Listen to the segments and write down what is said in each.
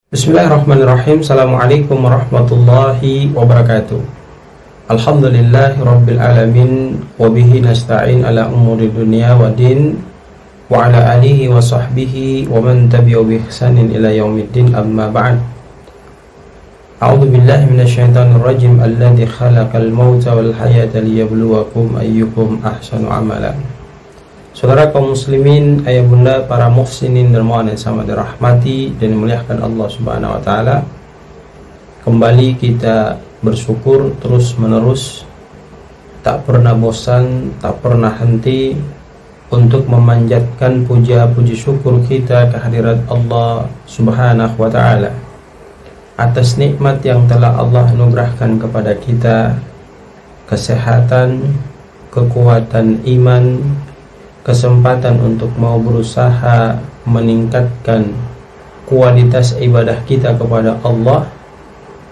Bismillahirrahmanirrahim. Assalamualaikum warahmatullahi wabarakatuh. Alhamdulillahi rabbil alamin. Wabihi nasta'in ala umuri dunia wa din. Wa ala alihi wa sahbihi wa man tabi'u bi ihsanin ila yaumiddin, amma ba'd. A'udzu billahi minasyaitonir rajim. Alladzi khalaqal mauta wal hayata liyabluwakum ayyukum ahsanu amala. Saudara kaum muslimin, ayah bunda, para muhsinin dermawan yang sama dirahmati dan dimuliakan Allah Subhanahu wa taala. Kembali kita bersyukur terus menerus, tak pernah bosan, tak pernah henti untuk memanjatkan puja-puji syukur kita kehadirat Allah Subhanahu wa taala atas nikmat yang telah Allah anugerahkan kepada kita, kesehatan, kekuatan iman, kesempatan untuk mau berusaha meningkatkan kualitas ibadah kita kepada Allah.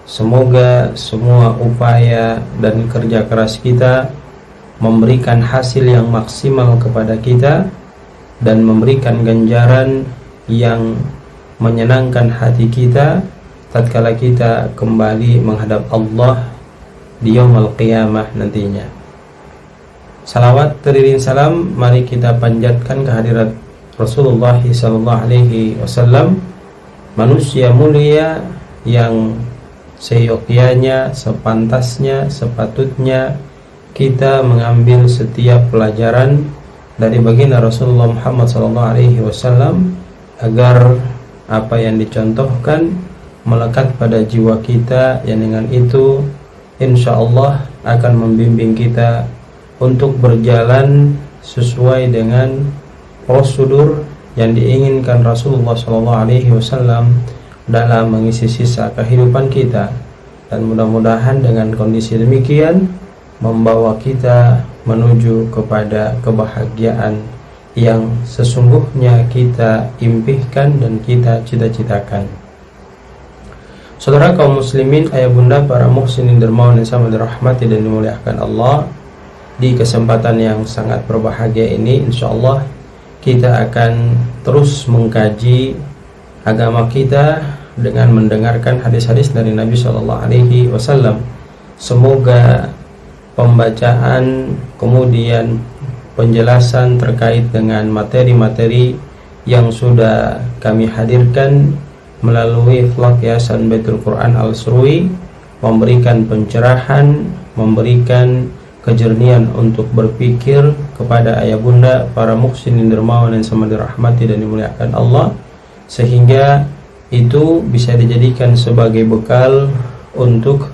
Semoga semua upaya dan kerja keras kita memberikan hasil yang maksimal kepada kita dan memberikan ganjaran yang menyenangkan hati kita tatkala kita kembali menghadap Allah di yaumul qiyamah nantinya. Salawat teriring salam mari kita panjatkan kehadirat Rasulullah sallallahu alaihi wasallam, manusia mulia yang seyogyanya, sepantasnya, sepatutnya kita mengambil setiap pelajaran dari baginda Rasulullah Muhammad sallallahu alaihi wasallam agar apa yang dicontohkan melekat pada jiwa kita, yang dengan itu insyaallah akan membimbing kita untuk berjalan sesuai dengan prosedur yang diinginkan Rasulullah SAW dalam mengisi sisa kehidupan kita. Dan mudah-mudahan dengan kondisi demikian membawa kita menuju kepada kebahagiaan yang sesungguhnya kita impikan dan kita cita-citakan. Saudara kaum muslimin, ayah bunda, para muhsinin dermawan yang sama dirahmati dan dimuliakan Allah, di kesempatan yang sangat berbahagia ini insyaallah kita akan terus mengkaji agama kita dengan mendengarkan hadis-hadis dari Nabi Shallallahu Alaihi Wasallam. Semoga pembacaan kemudian penjelasan terkait dengan materi-materi yang sudah kami hadirkan melalui vlog Yayasan Baitul Quran Al-Surui memberikan pencerahan, memberikan kejernihan untuk berpikir kepada ayah bunda, para muhsinin dermawan yang sama dirahmati dan dimuliakan Allah, sehingga itu bisa dijadikan sebagai bekal untuk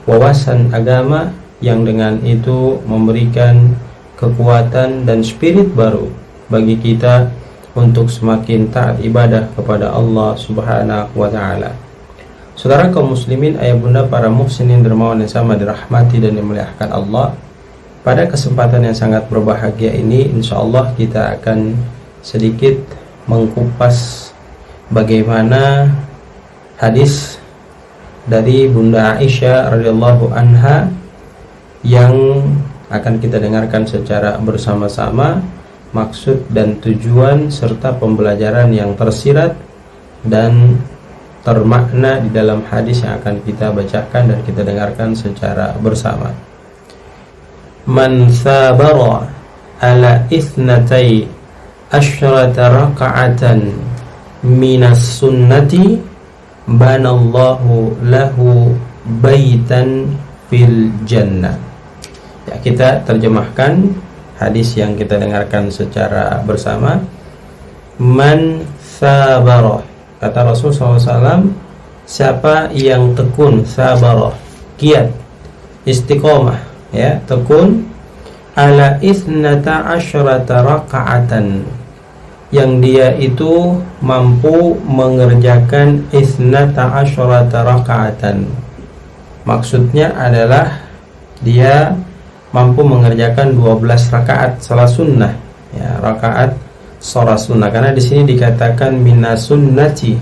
wawasan agama yang dengan itu memberikan kekuatan dan spirit baru bagi kita untuk semakin taat ibadah kepada Allah Subhanahu wa taala. Saudara kaum muslimin, ayah bunda, para muhsinin dermawan yang sama dirahmati dan dimuliakan Allah, pada kesempatan yang sangat berbahagia ini insyaallah kita akan sedikit mengkupas bagaimana hadis dari Bunda Aisyah radhiyallahu anha yang akan kita dengarkan secara bersama-sama, maksud dan tujuan serta pembelajaran yang tersirat dan termakna di dalam hadis yang akan kita bacakan dan kita dengarkan secara bersama. Man sabara ala ithnatai asyrata raka'atan minas sunnati banallahu lahu baitan fil jannah. Ya, kita terjemahkan hadis yang kita dengarkan secara bersama. Man sabara, kata Rasulullah SAW, siapa yang tekun, sabarah, giat, istiqomah, ya, tekun, ala isnata asyrata raka'atan, yang dia itu mampu mengerjakan isnata asyrata raka'atan. Maksudnya adalah dia mampu mengerjakan 12 rakaat salat sunnah, ya, rakaat salat sunnah, karena di sini dikatakan minas sunnati,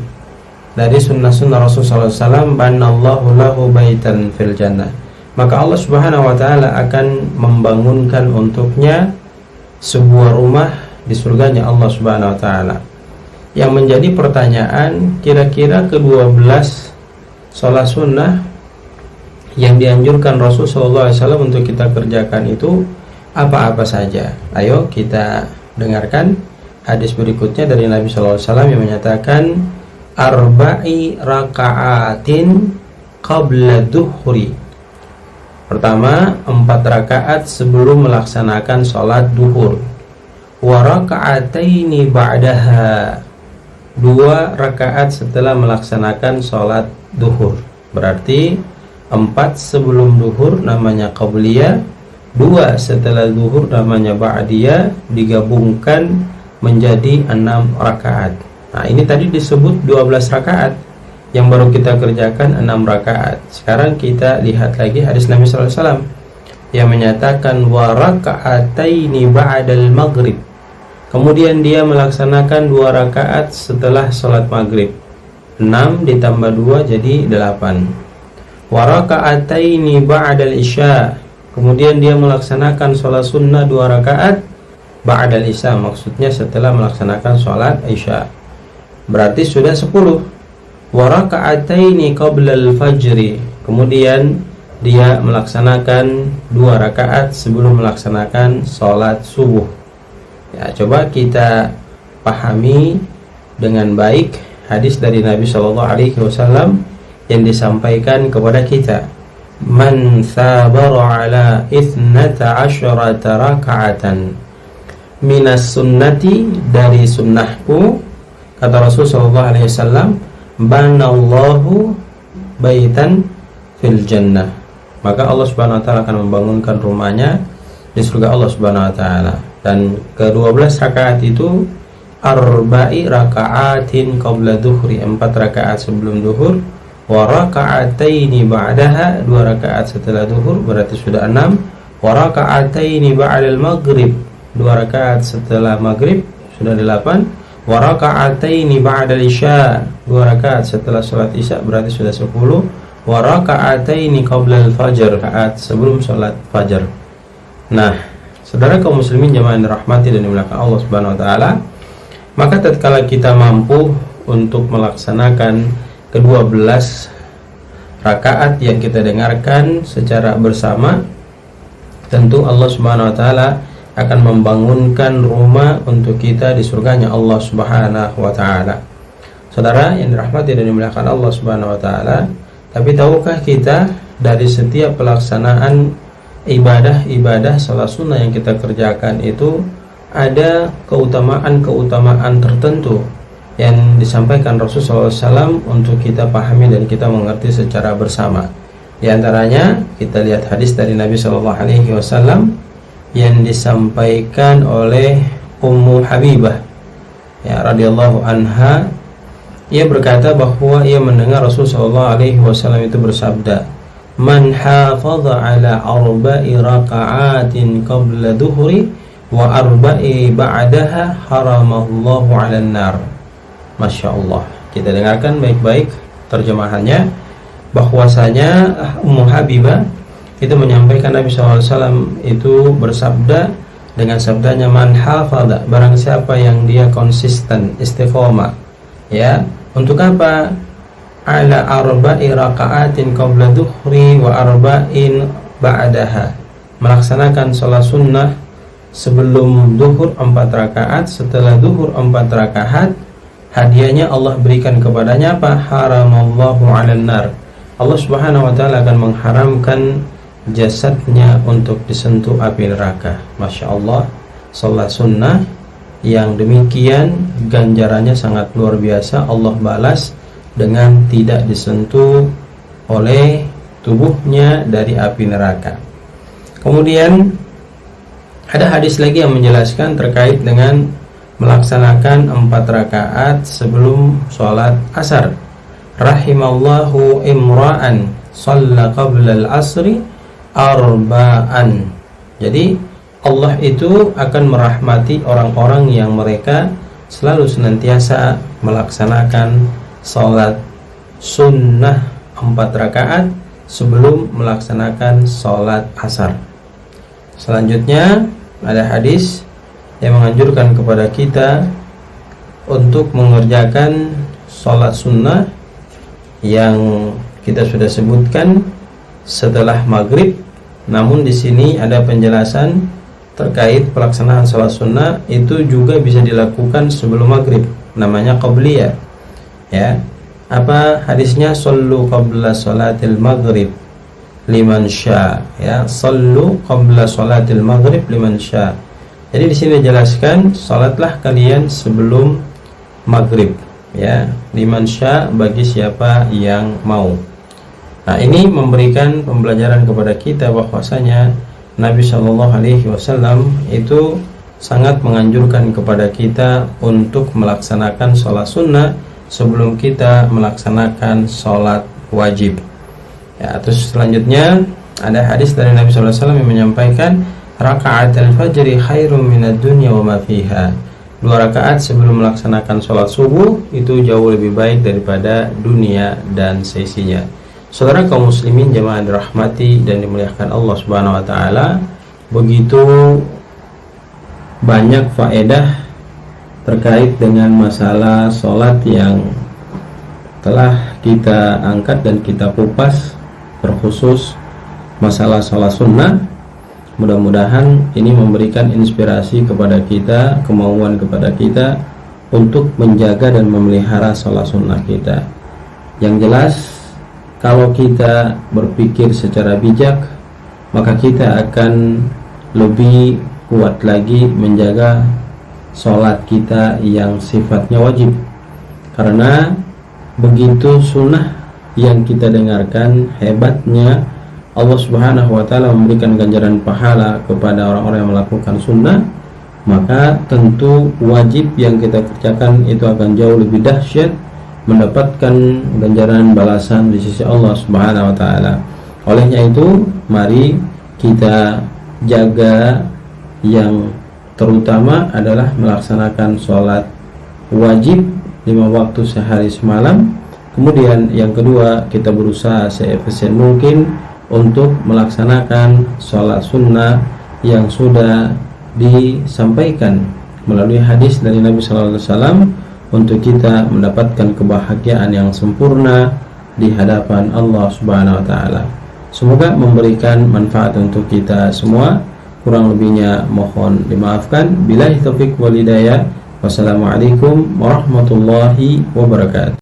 dari sunnah-sunnah Rasulullah SAW, banallahu lahu baitan fil jannah, maka Allah Subhanahu wa taala akan membangunkan untuknya sebuah rumah di surganya Allah Subhanahu wa taala. Yang menjadi pertanyaan, kira-kira ke-12 sholat sunnah yang dianjurkan Rasulullah SAW untuk kita kerjakan itu apa-apa saja. Ayo kita dengarkan hadis berikutnya dari Nabi SAW yang menyatakan arba'i raka'atin qabla duhri. Pertama, 4 rakaat sebelum melaksanakan sholat duhur. Wa raka'ataini ba'daha, 2 rakaat setelah melaksanakan sholat duhur. Berarti 4 sebelum duhur namanya qabliyah, 2 setelah duhur namanya ba'diyah, digabungkan menjadi 6 rakaat. Nah, ini tadi disebut 12 rakaat yang baru kita kerjakan 6 rakaat. Sekarang kita lihat lagi hadis Nabi SAW yang menyatakan wa raka'ataini ba'dal maghrib. Kemudian dia melaksanakan 2 rakaat setelah sholat maghrib. 6 ditambah 2 jadi 8. Wa raka'ataini ba'dal isya. Kemudian dia melaksanakan sholat sunnah 2 rakaat ba'dal isya, maksudnya setelah melaksanakan sholat isya. Berarti sudah 10. Wa raka'ataini qablal fajri. Kemudian dia melaksanakan 2 rakaat sebelum melaksanakan sholat subuh. Ya, coba kita pahami dengan baik hadis dari Nabi SAW yang disampaikan kepada kita. Man sabara ala 12 raka'atan minas sunnati, dari sunnahku, kata Rasulullah SAW, banallahu baitan fil jannah, maka Allah Subhanahu wa taala akan membangunkan rumahnya di surga Allah Subhanahu wa taala. Dan ke-12 rakaat itu arba'i raka'atin qabla duhri, 4 rakaat sebelum duhur, wa raka'ataini ba'daha, 2 rakaat setelah duhur, berarti sudah 6. Wa raka'ataini ba'dal maghrib, 2 rakaat setelah maghrib, sudah 8. Wa raka'ataini ba'dal isya, 2 rakaat setelah salat isya, berarti sudah 10. Wa raka'ataini qabla al-fajr, rakaat sebelum salat fajar. Nah, saudara kaum muslimin jamaah yang dirahmati dan dimuliakan Allah Subhanahu wa taala, maka tatkala kita mampu untuk melaksanakan ke-12 rakaat yang kita dengarkan secara bersama, tentu Allah Subhanahu wa taala akan membangunkan rumah untuk kita di surganya Allah Subhanahu wa taala. Saudara yang dirahmati dan dimuliakan Allah Subhanahu wa taala, tapi tahukah kita dari setiap pelaksanaan ibadah-ibadah salat sunnah yang kita kerjakan itu ada keutamaan-keutamaan tertentu yang disampaikan Rasulullah SAW untuk kita pahami dan kita mengerti secara bersama. Di antaranya kita lihat hadis dari Nabi SAW yang disampaikan oleh Ummu Habibah, ya, radhiyallahu anha. Ia berkata bahwa ia mendengar Rasulullah SAW itu bersabda, man hafadha ala arba'i raka'atin qabla duhri wa arba'i ba'daha haramallahu 'alan nar. Masya Allah. Kita dengarkan baik-baik terjemahannya, bahwasanya Ummu Habibah itu menyampaikan Nabi SAW itu bersabda dengan sabdanya man hafadha, barang siapa yang dia konsisten istiqomah, ya, untuk apa? Ala arba'i raka'atin qabla duhri wa arba'in ba'daha, melaksanakan sholat sunnah sebelum duhur 4 rakaat, setelah duhur 4 rakaat, hadiahnya Allah berikan kepadanya apa? Haramallahu 'alan nar. Allah Subhanahu wa taala akan mengharamkan jasadnya untuk disentuh api neraka. Masya Allah, sholat sunnah yang demikian ganjarannya sangat luar biasa. Allah balas dengan tidak disentuh oleh tubuhnya dari api neraka. Kemudian ada hadis lagi yang menjelaskan terkait dengan melaksanakan 4 rakaat sebelum sholat asar. Rahimallahu imra'an shalla qabla al-asri arba'an. Jadi Allah itu akan merahmati orang-orang yang mereka selalu senantiasa melaksanakan sholat sunnah 4 rakaat sebelum melaksanakan sholat asar. Selanjutnya ada hadis yang menganjurkan kepada kita untuk mengerjakan sholat sunnah yang kita sudah sebutkan setelah maghrib. Namun di sini ada penjelasan terkait pelaksanaan sholat sunnah itu juga bisa dilakukan sebelum maghrib, namanya qabliyah. Ya, apa hadisnya? Sallu qabla sholatil maghrib liman sya. Ya, sallu qabla sholatil maghrib liman sya. Jadi di sini dijelaskan salatlah kalian sebelum maghrib, ya, liman sya, bagi siapa yang mau. Nah, ini memberikan pembelajaran kepada kita bahwasanya Nabi Shallallahu Alaihi Wasallam itu sangat menganjurkan kepada kita untuk melaksanakan sholat sunnah sebelum kita melaksanakan sholat wajib. Ya, terus selanjutnya ada hadis dari Nabi Shallallahu Alaihi Wasallam yang menyampaikan rakaat al-fajri khairum minad dunya wa ma fiha. 2 rakaat sebelum melaksanakan sholat subuh itu jauh lebih baik daripada dunia dan seisinya. Saudara kaum muslimin jemaah dirahmati dan dimuliakan Allah Subhanahu wa taala, begitu banyak faedah terkait dengan masalah sholat yang telah kita angkat dan kita kupas, terkhusus masalah sholat sunnah. Mudah-mudahan ini memberikan inspirasi kepada kita, kemauan kepada kita untuk menjaga dan memelihara sholat sunnah kita. Yang jelas, kalau kita berpikir secara bijak, maka kita akan lebih kuat lagi menjaga sholat kita yang sifatnya wajib. Karena begitu sunnah yang kita dengarkan, hebatnya Allah Subhanahu wa taala memberikan ganjaran pahala kepada orang-orang yang melakukan sunnah, maka tentu wajib yang kita kerjakan itu akan jauh lebih dahsyat, mendapatkan ganjaran balasan di sisi Allah Subhanahu wa taala. Olehnya itu, mari kita jaga yang terutama adalah melaksanakan sholat wajib 5 waktu sehari semalam. Kemudian yang kedua, kita berusaha seefisien mungkin untuk melaksanakan sholat sunnah yang sudah disampaikan melalui hadis dari Nabi Sallallahu Alaihi Wasallam untuk kita mendapatkan kebahagiaan yang sempurna di hadapan Allah Subhanahu wa taala. Semoga memberikan manfaat untuk kita semua. Kurang lebihnya mohon dimaafkan. Billahi taufiq wal hidayah. Wassalamualaikum warahmatullahi wabarakatuh.